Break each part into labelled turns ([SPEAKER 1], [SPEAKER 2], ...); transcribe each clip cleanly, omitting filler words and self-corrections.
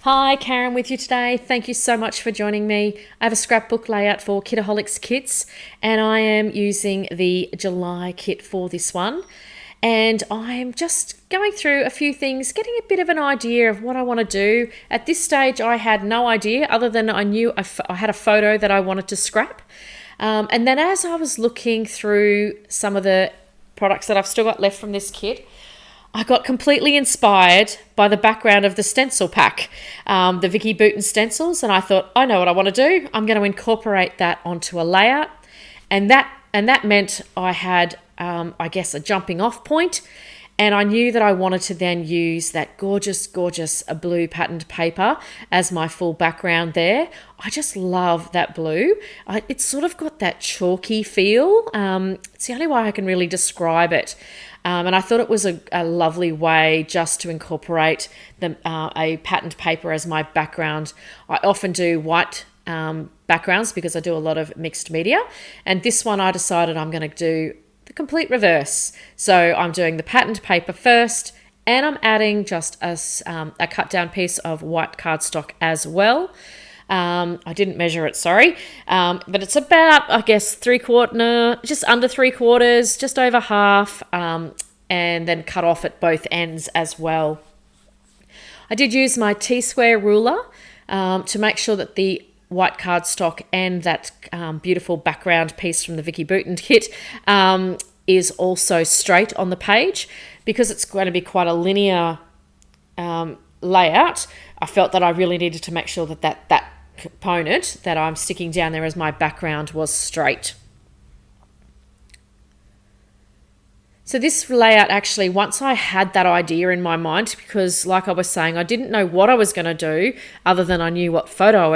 [SPEAKER 1] Hi, Karen with you today. Thank you so much for joining me. I have a scrapbook layout for Kitaholic Kits, and I am using the July kit for this one. And I'm just going through a few things, getting a bit of an idea of what I want to do. At this stage, I had no idea other than I knew I had a photo that I wanted to scrap. And then as I was looking through some of the products that I've still got left from this kit, I got completely inspired by the background of the stencil pack, the Vicky Bouton stencils, and I thought, I know what I want to do. I'm going to incorporate that onto a layout, and that meant I had, a jumping off point, and I knew that I wanted to then use that gorgeous blue patterned paper as my full background there. I just love that blue. It's sort of got that chalky feel. It's the only way I can really describe it. And I thought it was a lovely way just to incorporate a patterned paper as my background. I often do white backgrounds because I do a lot of mixed media. And this one I decided I'm going to do the complete reverse. So I'm doing the patterned paper first, and I'm adding just a cut down piece of white cardstock as well. I didn't measure it, sorry. But it's about, just under 3/4, just over half, and then cut off at both ends as well. I did use my T-square ruler to make sure that the white cardstock and that beautiful background piece from the Vicky Bouton kit is also straight on the page. Because it's going to be quite a linear layout, I felt that I really needed to make sure that component that I'm sticking down there as my background was straight. So this layout actually, once I had that idea in my mind, because like I was saying, I didn't know what I was going to do other than I knew what photo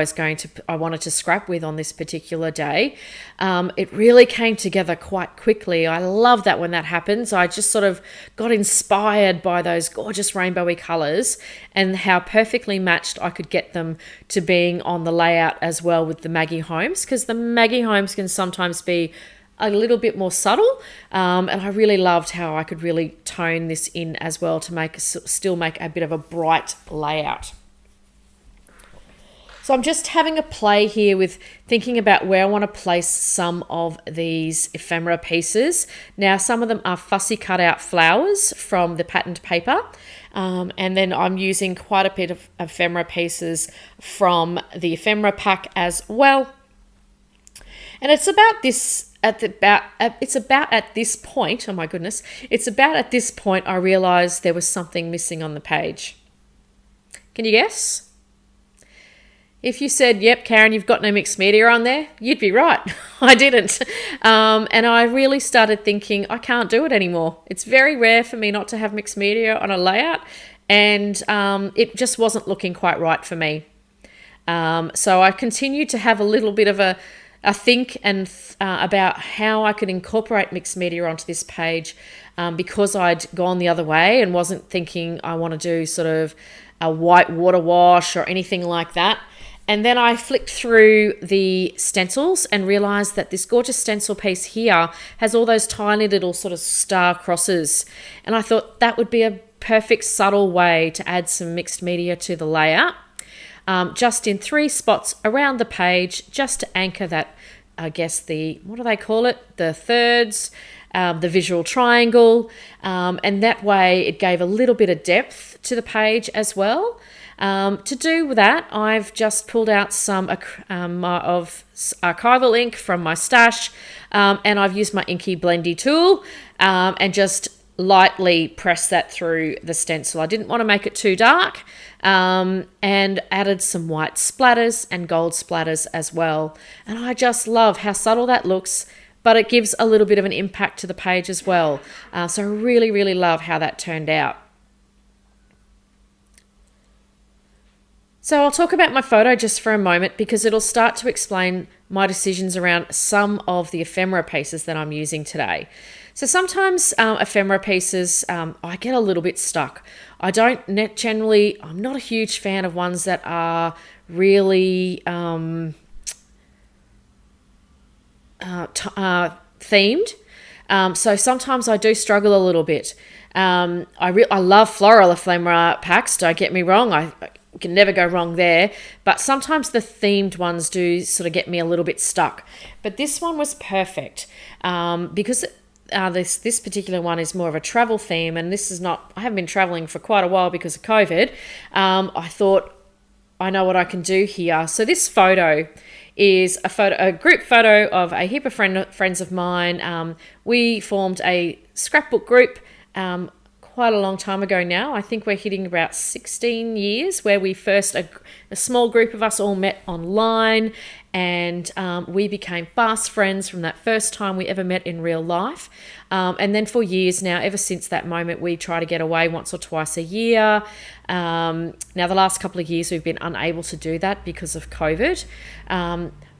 [SPEAKER 1] I wanted to scrap with on this particular day. It really came together quite quickly. I love that when that happens. I just sort of got inspired by those gorgeous rainbowy colors and how perfectly matched I could get them to being on the layout as well with the Maggie Holmes, because the Maggie Holmes can sometimes be a little bit more subtle, and I really loved how I could really tone this in as well to still make a bit of a bright layout. So I'm just having a play here with thinking about where I want to place some of these ephemera pieces. Now, some of them are fussy cut out flowers from the patterned paper, and then I'm using quite a bit of ephemera pieces from the ephemera pack as well. And it's about at this point, oh my goodness, it's about at this point I realised there was something missing on the page. Can you guess? If you said, yep, Karen, you've got no mixed media on there, you'd be right. I didn't. And I really started thinking, I can't do it anymore. It's very rare for me not to have mixed media on a layout, and it just wasn't looking quite right for me. So I continued to have a little bit of a think about how I could incorporate mixed media onto this page, because I'd gone the other way and wasn't thinking I want to do sort of a white water wash or anything like that. And then I flicked through the stencils and realized that this gorgeous stencil piece here has all those tiny little sort of star crosses. And I thought that would be a perfect subtle way to add some mixed media to the layout. Just in 3 spots around the page, just to anchor that, what do they call it? The thirds, the visual triangle. And that way it gave a little bit of depth to the page as well. To do that, I've just pulled out some of archival ink from my stash, and I've used my Inky Blendy tool, and just lightly press that through the stencil. I didn't want to make it too dark, and added some white splatters and gold splatters as well. And I just love how subtle that looks, but it gives a little bit of an impact to the page as well. So I really, really love how that turned out. So I'll talk about my photo just for a moment, because it'll start to explain my decisions around some of the ephemera pieces that I'm using today. So sometimes ephemera pieces, I get a little bit stuck. I'm not a huge fan of ones that are really themed. So sometimes I do struggle a little bit. I love floral ephemera packs, don't get me wrong. we can never go wrong there. But sometimes the themed ones do sort of get me a little bit stuck. But this one was perfect because this particular one is more of a travel theme, and this is not, I haven't been traveling for quite a while because of COVID. I thought, I know what I can do here. So this photo is a group photo of a heap of friends of mine. We formed a scrapbook group quite a long time ago now. I think we're hitting about 16 years, where we first, a small group of us all met online, and we became fast friends from that first time we ever met in real life. And then for years now, ever since that moment, we try to get away once or twice a year. Now, the last couple of years, we've been unable to do that because of COVID.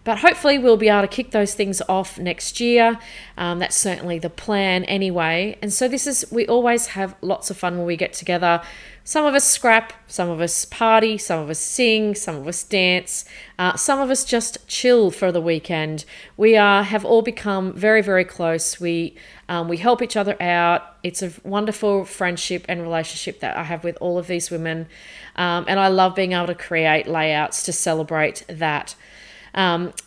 [SPEAKER 1] But hopefully we'll be able to kick those things off next year. That's certainly the plan anyway. And so we always have lots of fun when we get together. Some of us scrap, some of us party, some of us sing, some of us dance, some of us just chill for the weekend. We have all become very, very close. We help each other out. It's a wonderful friendship and relationship that I have with all of these women. And I love being able to create layouts to celebrate that.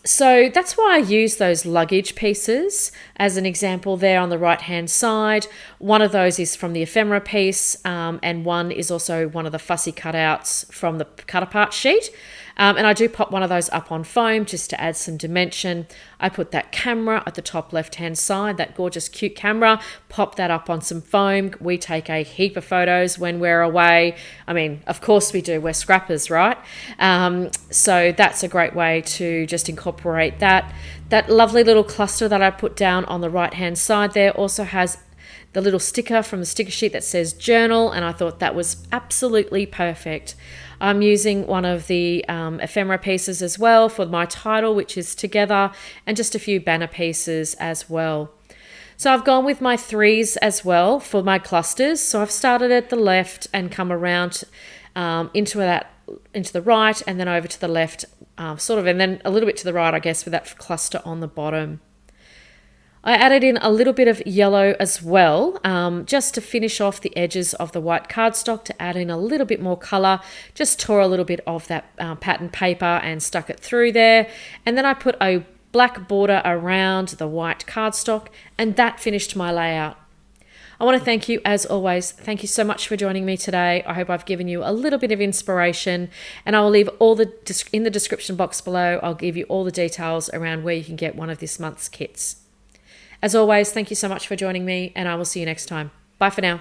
[SPEAKER 1] So that's why I use those luggage pieces as an example there on the right hand side. One of those is from the ephemera piece, and one is also one of the fussy cutouts from the cut apart sheet. And I do pop one of those up on foam just to add some dimension. I put that camera at the top left-hand side, that gorgeous cute camera, pop that up on some foam. We take a heap of photos when we're away. I mean, of course we do. We're scrappers, right? So that's a great way to just incorporate that. That lovely little cluster that I put down on the right-hand side there also has the little sticker from the sticker sheet that says journal, and I thought that was absolutely perfect. I'm using one of the ephemera pieces as well for my title, which is together, and just a few banner pieces as well. So I've gone with my 3s as well for my clusters. So I've started at the left and come around into the right, and then over to the left, and then a little bit to the right, I guess, with that cluster on the bottom. I added in a little bit of yellow as well, just to finish off the edges of the white cardstock, to add in a little bit more colour. Just tore a little bit of that pattern paper and stuck it through there. And then I put a black border around the white cardstock, and that finished my layout. I want to thank you, as always. Thank you so much for joining me today. I hope I've given you a little bit of inspiration, and I will leave in the description box below. I'll give you all the details around where you can get one of this month's kits. As always, thank you so much for joining me, and I will see you next time. Bye for now.